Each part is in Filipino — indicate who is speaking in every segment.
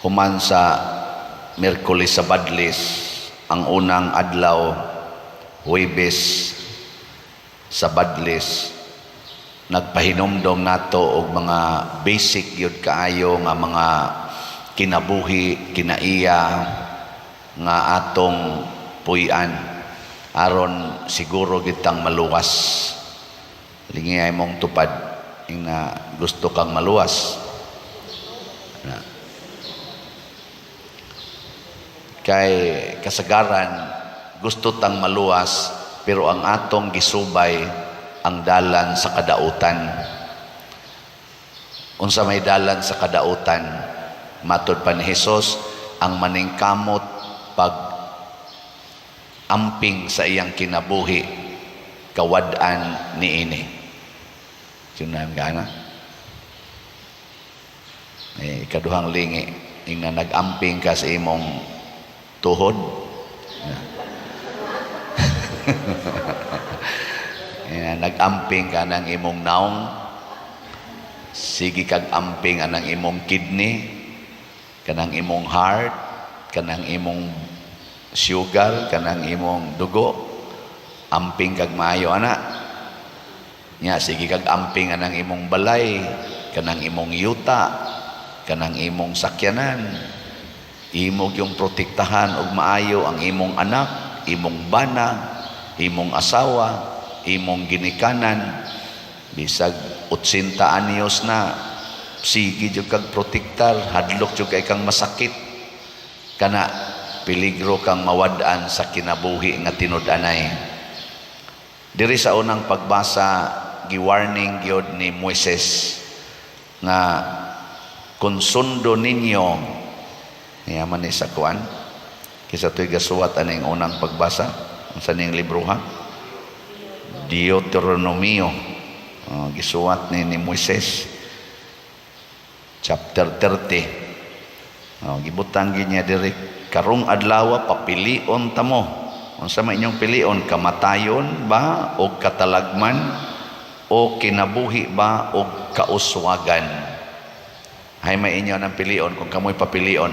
Speaker 1: Human sa Miyerkules sa Badlis, ang unang adlaw, Huwebes sa Badlis, nagpahinomdom nato og mga basic yun kaayo nga mga kinabuhi, kinaiya nga atong puy-an aron siguro kitang maluwas. Lingay mong tupad na gusto kang maluwas. Kay kasagaran gusto tang maluwas, pero ang atong gisubay ang dalan sa kadautan. Unsa may dalan sa kadautan? Matud pa ni Hesus, ang maningkamot pag amping sa iyang kinabuhi kawad-an niini. Sunan gana. Kaduhang lingi ing nag-amping ka sa imong tuhod. Nag-amping ka ng imong naong, sige kag amping anang imong kidney, kanang imong heart, kanang imong sugar, kanang imong dugo, amping kag maayo ana. Nya sige kag amping anang imong balay, kanang imong yuta, kanang imong sakyanan. Imog yung protektahan og maayo ang imong anak, imong bana, imong asawa, imong ginikanan. Bisag 80 anyos na, sige jud kag protektar, hadlok jud kay kang masakit, kana peligro kang mawad-an sa kinabuhi nga tinud-anay. Diri sa unang pagbasa, giwarning gyud ni Moises nga kung sundo ninyo, niyaman ni sa kuan, kisa to'y gasuwat aning unang pagbasa, sa ning libro ha? Deuteronomio, gisuwat ni Moises, chapter 30. Gibutang niya diri, karong adlaw papilion tamo. Unsa may inyong pilion? Kamatayon ba o katalagman, o kinabuhi ba o kauswagan? Hay may inyo ng pilion kung kamoy papilion.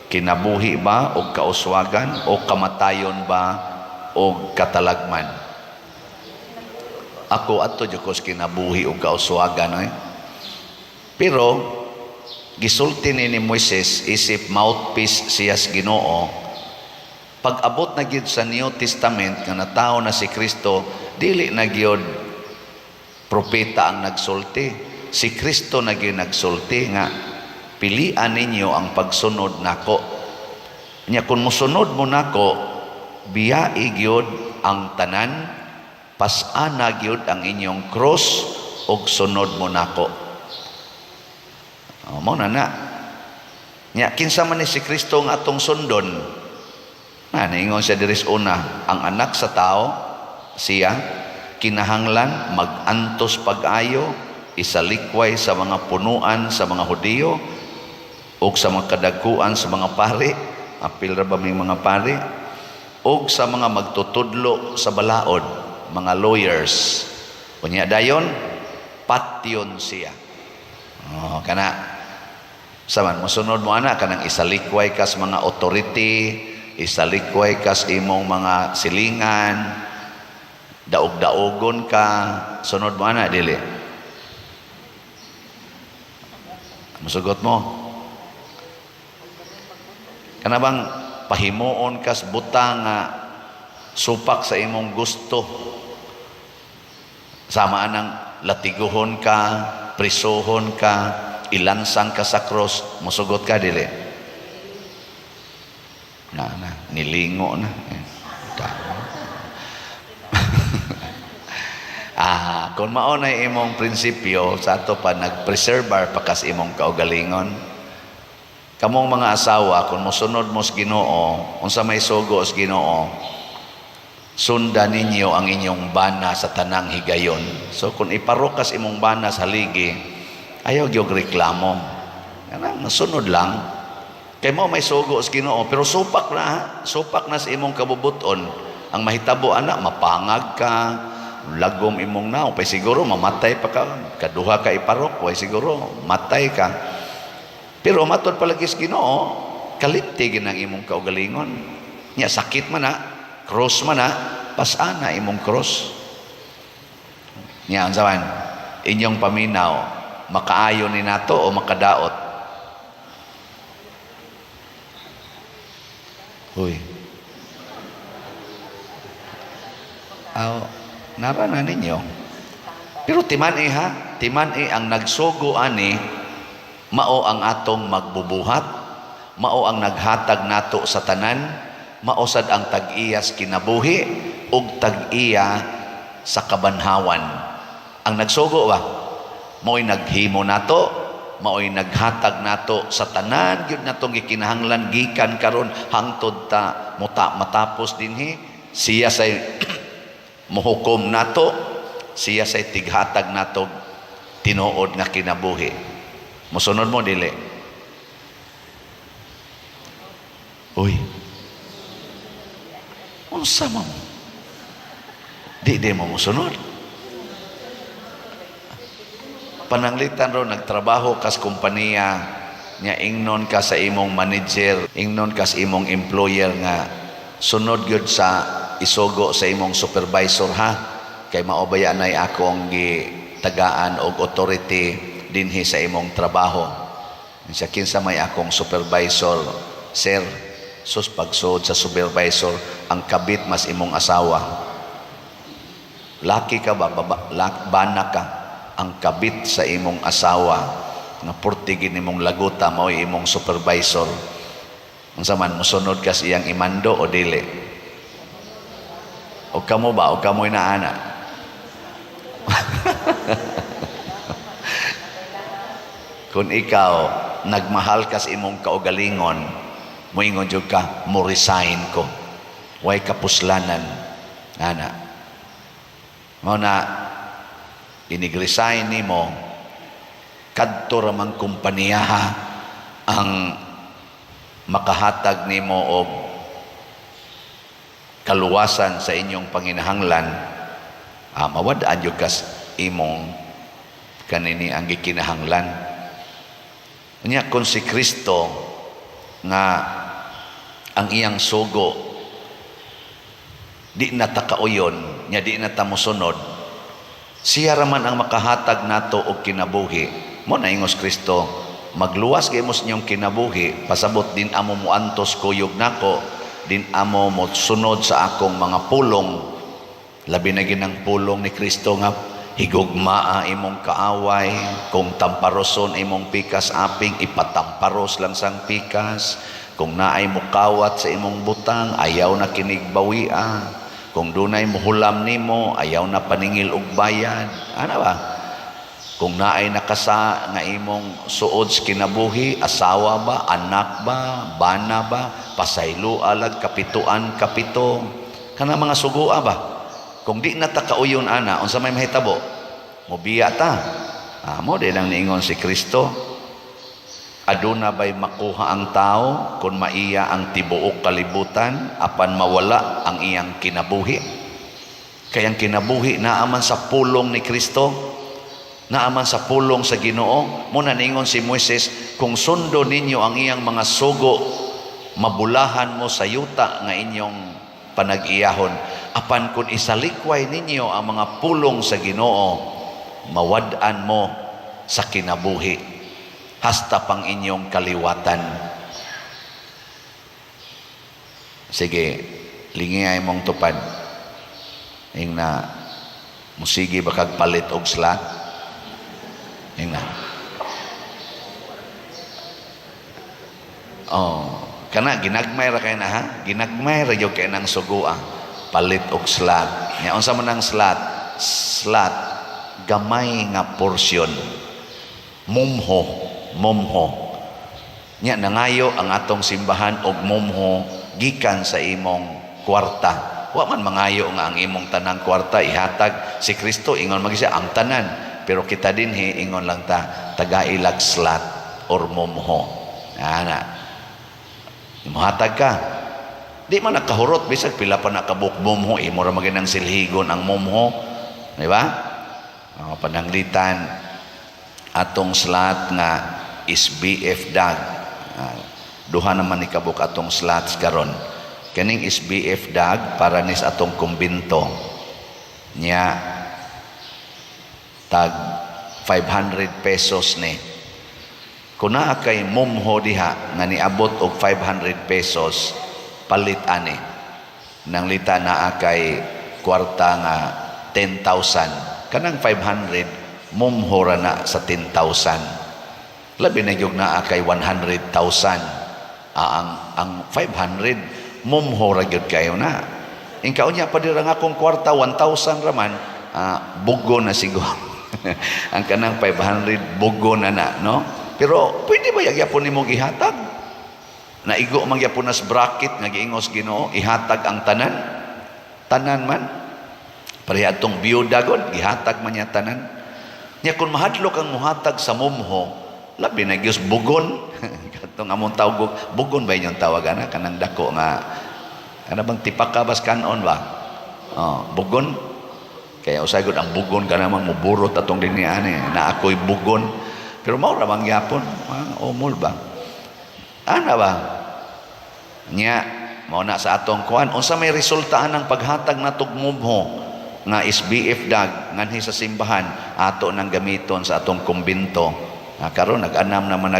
Speaker 1: Kinabuhi ba o kauswagan, o kamatayon ba o katalagman? Ako ato jukos kinabuhi o kauswagan. Pero gisulti ni Moises isip mouthpiece siya sa Ginoo. Pag abot na gyud sa New Testament nga natao na si Kristo, dili na gyud propeta ang nagsulti. Si Kristo na gyud nagsulti nga pilian ninyo ang pagsunod nako. Nya kung musunod mo nako, biyai gyud ang tanan, pas-ana gyud ang inyong cross, og sunod mo nako. Mao na na. Nya kinsa man ni si Kristo nga atong sundon? Naingon siya diri sa una, ang anak sa tao, siya kinahanglan mag-antos pag-ayo, isalikway sa mga punuan sa mga Hudiyo, o sa mga kadagkuan sa mga pari, apil ra ba may mga pari, o sa mga magtutudlo sa balaod, mga lawyers. Kunya dayon, patyon siya. Kana, saman, musunod mo ana, kanang isalikway ka sa mga authority, isalikway ka sa imong mga silingan, daog-daogon ka, sunod mo ana, dili. Musugot mo. Kana bang pahimuon kas buta nga supak sa imong gusto, sama anang latiguhon ka, prisohon ka, ilansang ka sa cross, musugot ka dili? Nilingo na. Kung maunay imong prinsipyo, sa ato pa nagpreserbar pakas imong kaugalingon. Kamong mga asawa, kung musunod mo sa Ginoo, unsa may sugo sa Ginoo, sundan ninyo ang inyong bana sa tanang higayon. So kung iparokas imong bana sa haligi, ayaw gyud reklamo. Nasunod lang. Kay mo may sugo sa Ginoo, pero supak na sa imong kabubuton. Ang mahitabo anak, mapangag ka, lagom imong naw, pay siguro mamatay pa ka, kaduha ka iparok, way siguro matay ka. Pero matod palagi sa Ginoo, kalipti ginang imong kaugalingon. Nya sakit man na, cross man na, pasana imong cross. Nya ansaman, inyong paminaw, makaayo ni nato o makadaot? Uy. Naranan ninyo. Pero timan-i ha, timan-i ang nagsugo ani, mao ang atong magbubuhat, mao ang naghatag nato sa tanan, mausad ang tag-iyas kinabuhi ug tag-iya sa kabanhawan. Ang nagsugo ba? Mao'y naghimo nato, mao'y naghatag nato sa tanan gyud natong gikinahanglan gikan karon hangtod ta matapos dinhi. Siya say muhukom nato, siya say tighatag nato tinuod nga kinabuhi. Musunod mo dili? Uy, unsa mo? Di mo musunod. Pananglitan ro nagtrabaho kas kompanya nya ingnon ka sa imong manager, ingnon ka sa imong employer nga sunod gyud sa isugo sa imong supervisor ha, kay maobaya nay ako ang gitagaan og authority dinhi sa imong trabaho. Siya kinsa may akong supervisor, sir, sus pagsuod sa supervisor ang kabit mas imong asawa. Laki ka ba? Bana ka? Ang kabit sa imong asawa nga portigin imong laguta mao imong supervisor. Unsa man mosunod ka sa iyang imando o dili? O kamo ba? O kamo'y naana? Kung ikaw nagmahal ka sa imong kaugalingon, moingon jud ka, mo resign ko. Way kapuslanan. Ana. Mao na inigresign nimo kadto ra man kumpanya ang makahatag nimo og kaluwasan sa inyong panginahanglan, mawad-an jud kas imong kanini ang gikinahanglan. Unya kung si Kristo nga ang iyang sugo di na ta kauyon, nya di na ta mosunod, siya raman ang makahatag nato og kinabuhi. Mo na ingos Kristo, magluwas kay mo sa inyong kinabuhi, pasabot din amo mo antos kuyog nako, din amo mo sunod sa akong mga pulong. Labi na ginang pulong ni Kristo nga higugmaa imong kaaway, kung tamparoson imong pikas aping, ipatamparos lang sang pikas. Kung naay mukawat sa imong butang, ayaw na kinigbawian. Kung dunay muhulam nimo, ayaw na paningil og bayad. Ano ba? Kung naay nakasa nga imong suod sa kinabuhi, asawa ba, anak ba, bana ba, pasaylo alag, kapituan, kapito, kana mga sugua ba? Kung di na ta kauyon ana, unsa may mahitabo? Mobiya ta. Mo din ang niingon si Kristo. Aduna ba'y makuha ang tao kung maiya ang tibuok kalibutan apan mawala ang iyang kinabuhi? Kayang kinabuhi naaman sa pulong ni Kristo, naaman sa pulong sa Ginoo. Muna ningon si Moises, kung sundo ninyo ang iyang mga sugo, mabulahan mo sa yuta nga inyong panag-iyahon. Apan kung isalikway ninyo ang mga pulong sa Ginoo, mawad-an mo sa kinabuhi hasta pang inyong kaliwatan. Sige, lingiyay mong tupad. Ing na, musigi ba kag palit og slot? Ing na. Kana, ginagmay ra kayo na ha? Ginagmay ra yung kayo ng sugua. Palit og slot. Nga, unsa man ang slot? Slot, gamay nga porsyon. Mumho. Nya nangayo ang atong simbahan og mumho gikan sa imong kwarta. Wa man mangayo nga ang imong tanang kwarta ihatag si Kristo, ingon magisa ang tanan, pero kita dinhi ingon lang ta tagailag slot or mumho. Ana. Imuhatag ka. Di man nakahurot bisag pila pa nakabuk mumho, imo ra maginang silhigon ang mumho. Di ba? Pananglitan atong slot nga SBF Dag. Duha naman ni kabuk atong slots karon. Kaning SBF Dag para nis atong kumbinto nya tag 500 pesos ni. Kuna kay mumho diha nga niabot og 500 pesos palit ani. Nang lita naa kay kwarta nga 10,000. Kanang 500 mumho ra na sa 10,000. Labi na gyud naa kay 100,000. Ang 500 mumho ra gyud kayo na. Ingkaw niya pa dira nga akong kwarta 1,000 raman, bugo na siguro. Ang kanang 500 bugo na no? Pero pwede ba yagyapon nimong ihatag? Naigo man gyapon nas bracket nga giingos Ginoo, ihatag ang tanan. Tanan man. Pareha atong biyuda gud, ihatag man niya tanan. Nya kun mahadlok ang muhatag sa mumho, labi na gyud bugon. Katong among tawag bugon ba inyong tawag ana kanang dako nga ana bang tipakabas kanon ba? Bugon. Kaya usay gud ang bugon ka namang muburot atong dinhi ani na ako'y bugon. Pero mao ra bang gyapon? Umol ba? Ana ba? Nya mao na sa atong kuan unsa may resulta ng paghatag natog mumho nga SBF Dag nganhi sa simbahan ato nang gamiton sa atong kumbinto. Karon nag-anam naman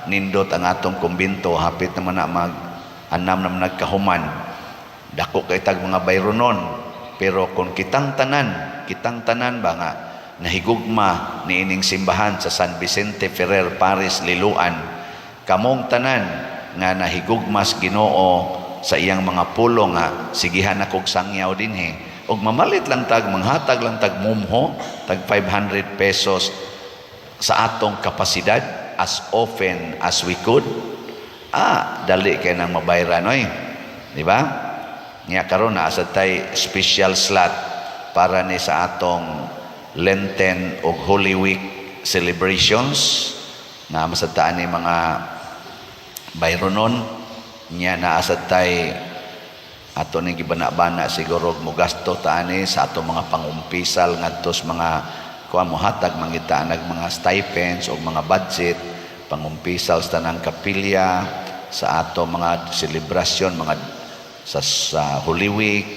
Speaker 1: nindot ang atong kumbinto, hapit naman na mag-anam naman nagkahuman. Dako kay tag mga bayronon. Pero kung kitang tanan ba nga nahigugma ni ining simbahan sa San Vicente Ferrer Paris Liloan, kamong tanan nga nahigugmas Ginoo sa iyang mga pulo nga sigihan akog sangyaw dinhi og mamalit lang tag manghatag lang tag mumho tag 500 pesos sa atong kapasidad as often as we could. Dali kay nang mabayran oy, di ba? Nya karon na sa tay special slot para ni sa atong Lenten o Holy Week celebrations na masataan ni mga bayronon. Nya naa sa tay ato ning gibana-bana siguro mugasto taani sa atong mga pangumpisal ngadto sa mga kuan mohatag mangita nag mga stipends o mga budget pangumpisal sa tanang kapilya sa ato mga selebrasyon mga sa Holy Week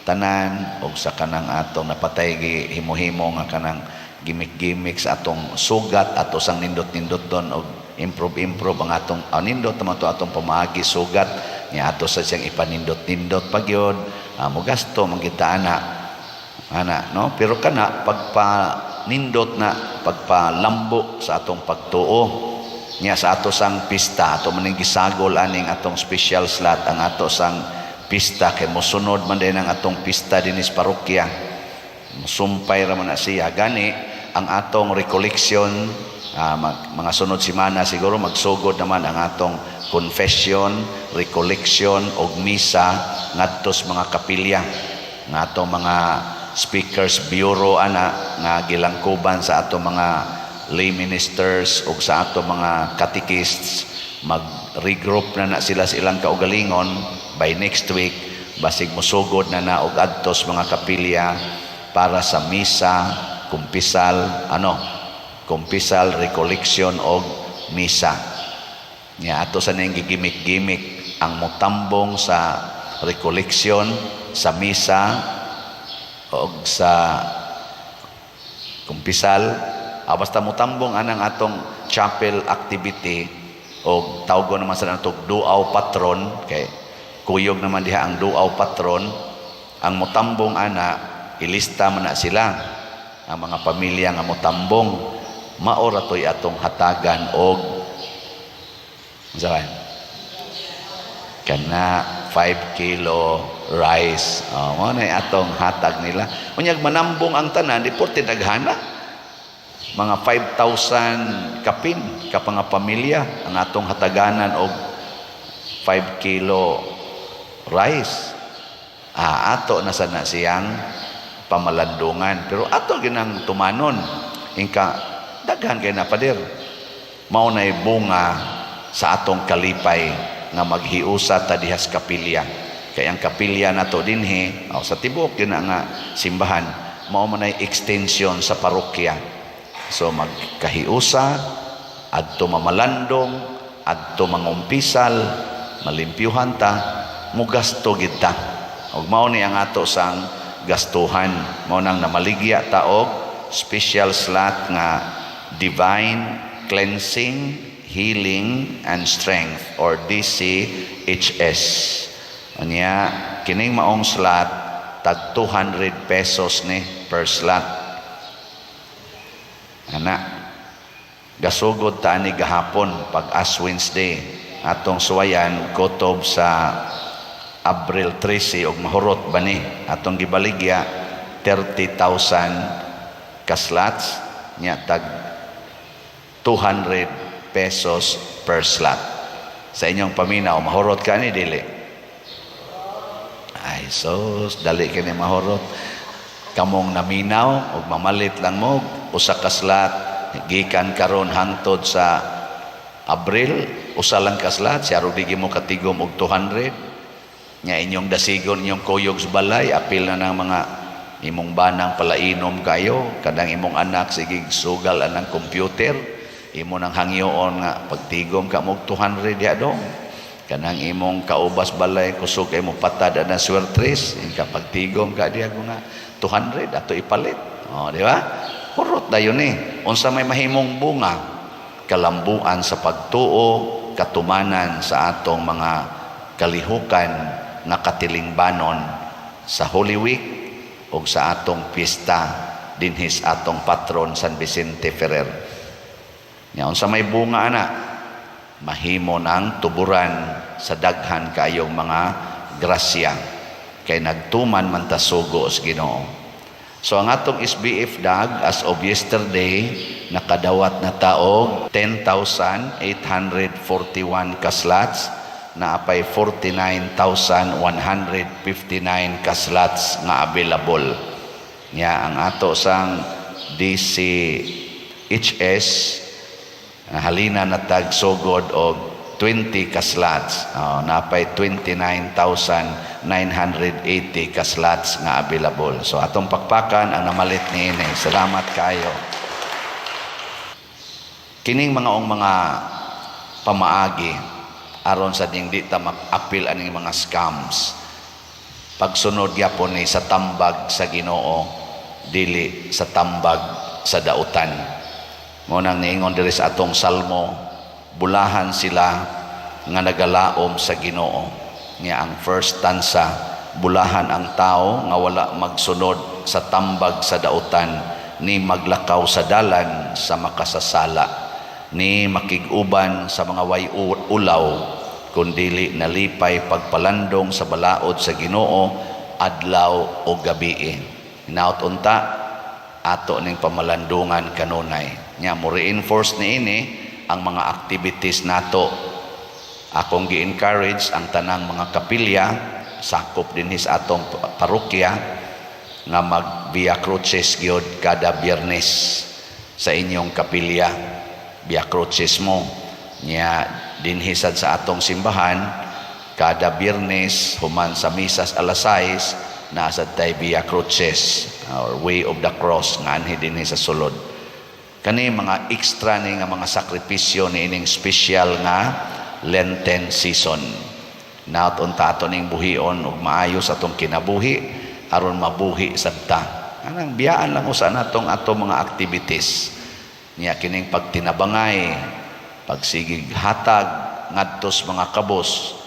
Speaker 1: tanan o sa kanang atong napatay himo-himo nga kanang gimmick sa atong sugat ato sang nindot-nindot don og improve ang atong nindot naman to atong pamaagi sugat niya ato sa siyang ipanindot-nindot pagyod mo gasto mangita ana no pero kana pagpanindot na pagpalambo sa atong pagtuo niya sa ato sang pista ato maning gisagol aning atong special slot ang ato sang pista kay mosunod man din ang atong pista dinis parokya sumpay ra man na siya gani ang atong recollection mga sunod semana siguro magsugod naman ang atong confession, recollection og misa ngadto sa mga kapilya nga atong mga speakers bureau nga gilangkuban sa atong mga lay ministers ug sa atong mga catechists mag-regroup na sila sa ilang kaugalingon by next week basig mosugod na og adto sa mga kapilya para sa misa kumpisal recollection og misa nya ato sa ning gigimik-gimik ang motambong sa recollection sa misa og sa kumpisal basta motambong anang atong chapel activity og tawgon naman sa natog duaw patron kay kuyog naman diha ang duaw patron ang motambong ilista man na sila ang mga pamilya nga motambong maora toy atong hatagan og kana 5 kilo rice mo na atong hatag nila unyag manambong ang tanan di porte daghana mga 5,000 kapin kapang pamilya ang atong hataganan og 5 kilo rice ato na sana siyang pamalandungan pero ato ginang tumanon ingka daghan kay na pader mao nay bunga sa atong kalipay nga maghiusa ta diha sa kapilya kay ang kapilya nato dinhi sa tibok yun nga simbahan mao man ay extension sa parokya so magkahiusa adto mamalandong, adto mangumpisal, malimpyuhan ta, mugasto gid ta. Ug mao ni ang ato sang gastuhan. Mao nang namaligya ta og special slot nga divine cleansing, healing and strength or DCHS. Unya kining maong slot tag 200 pesos ni per slot. Ana gasugod ta ni gahapon pag Ash Wednesday atong suwayan kutob sa Abril 13 og mahurot ba ni atong gibaligya 30,000 ka slots nya tag 200 pesos per slot. Sa inyong paminaw mahurot ka ni dili? Ay sos dali kini mahurot. Kamong naminaw og mamalit lang mo usa ka slot gikan karon hangtod sa Abril usa lang ka slot siya ro di mo katigom og 200 nya inyong dasigon inyong kuyog sa balay apil na ng mga imong banang palainom kayo kadang imong anak sige sugal anang computer imo nang hangyoon nga pagtigom ka mo 200 ya dong kanang imong kaubas balay kusog kay mo patad na swertres kapag tigom ka diya nga 200 ato ipalit di ba kurot dayon ni unsa may mahimong bunga kalambuan sa pagtuo katumanan sa atong mga kalihukan nga katilingbanon sa Holy Week ug sa atong pista dinhis atong patron San Vicente Ferrer nya unsa may bunga ana mahimo ng tuburan sa daghan kayong mga grasya kay nagtuman man ta sugo sa Ginoo. So ang atong SBF dag as of yesterday nakadawat na taog 10,841 ka slots na apay 49,159 ka slots nga available. Nya ang ato sang DCHS halina na tag sugod og 20 ka slots napay 29,980 ka slots nga available. So atong pakpakan ang namalit niini. Salamat kayo. Kining mga pamaagi aron sa ding di ta mag-apil aning mga scams. Pagsunod gyapon ni sa tambag sa Ginoo dili sa tambag sa dautan. Mo nang niingon diri sa atong salmo bulahan sila nga nagalaom sa Ginoo. Nga ang first stanza, bulahan ang tao nga wala magsunod sa tambag sa dautan, ni maglakaw sa dalan sa makasasala, ni makiguban sa mga way ulaw, kundili nalipay pagpalandong sa balaod sa Ginoo adlaw o gabi. Hinaut unta ato ning pamalandungan kanunay. Nya mo reinforce niini ang mga activities nato. Akong gi-encourage ang tanang mga kapilya sakop dinhi sa atong parokya nga mag Via Crucis gyud kada Biyernes sa inyong kapilya. Via Crucis mo nya dinhi sad sa atong simbahan kada Biyernes human sa misas alas 6 nasa tay Via Crucis or Way of the Cross nga anhi dinhi sa sulod. Kani mga extra ni nga mga sakripisyo ni ining special nga Lenten season. Naot unta ato ning buhion ug maayos atong kinabuhi aron mabuhi sadta. Anang biyaan lang usa natong ato mga activities. Niya kining pagtinabangay, pagsigig hatag ngadtos mga kabos,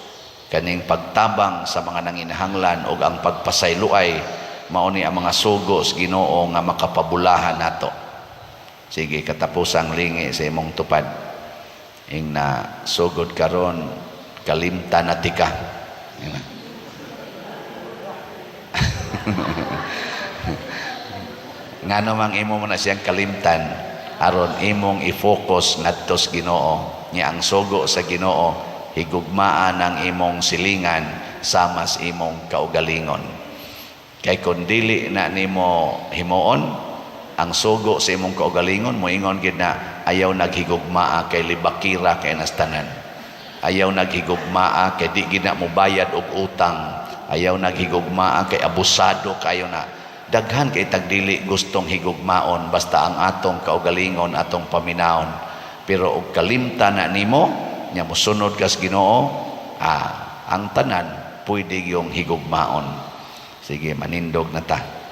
Speaker 1: kaning pagtabang sa mga nanginahanglan ug ang pagpasayloay mao ni ang mga sugo sa Ginoo nga makapabulahan nato. Sige, katapusang lingi sa imong tupad. Ing na sugod karon kalimtan na tika. Nga namang imo mo na siyang kalimtan aron imong i-focus ngadto sa Ginoo. Nya ang sugo sa Ginoo higugmaan ang imong silingan sama sa imong kaugalingon. Kay kun dili na nimo himuon ang sugo sa imong kaugalingon moingon gid na ayaw naghigugmaa kay libakira kay nastanan. Ayaw naghigugmaa kay di gid na mo bayad og utang. Ayaw naghigugmaa kay abusado kayo na. Daghan kay tagdili gustong higugmaon basta ang atong kaugalingon atong paminaon Pero og kalimtan na nimo, nya mosunod ka sa Ginoo, ang tanan pwede yung higugmaon. Sige, manindog na ta.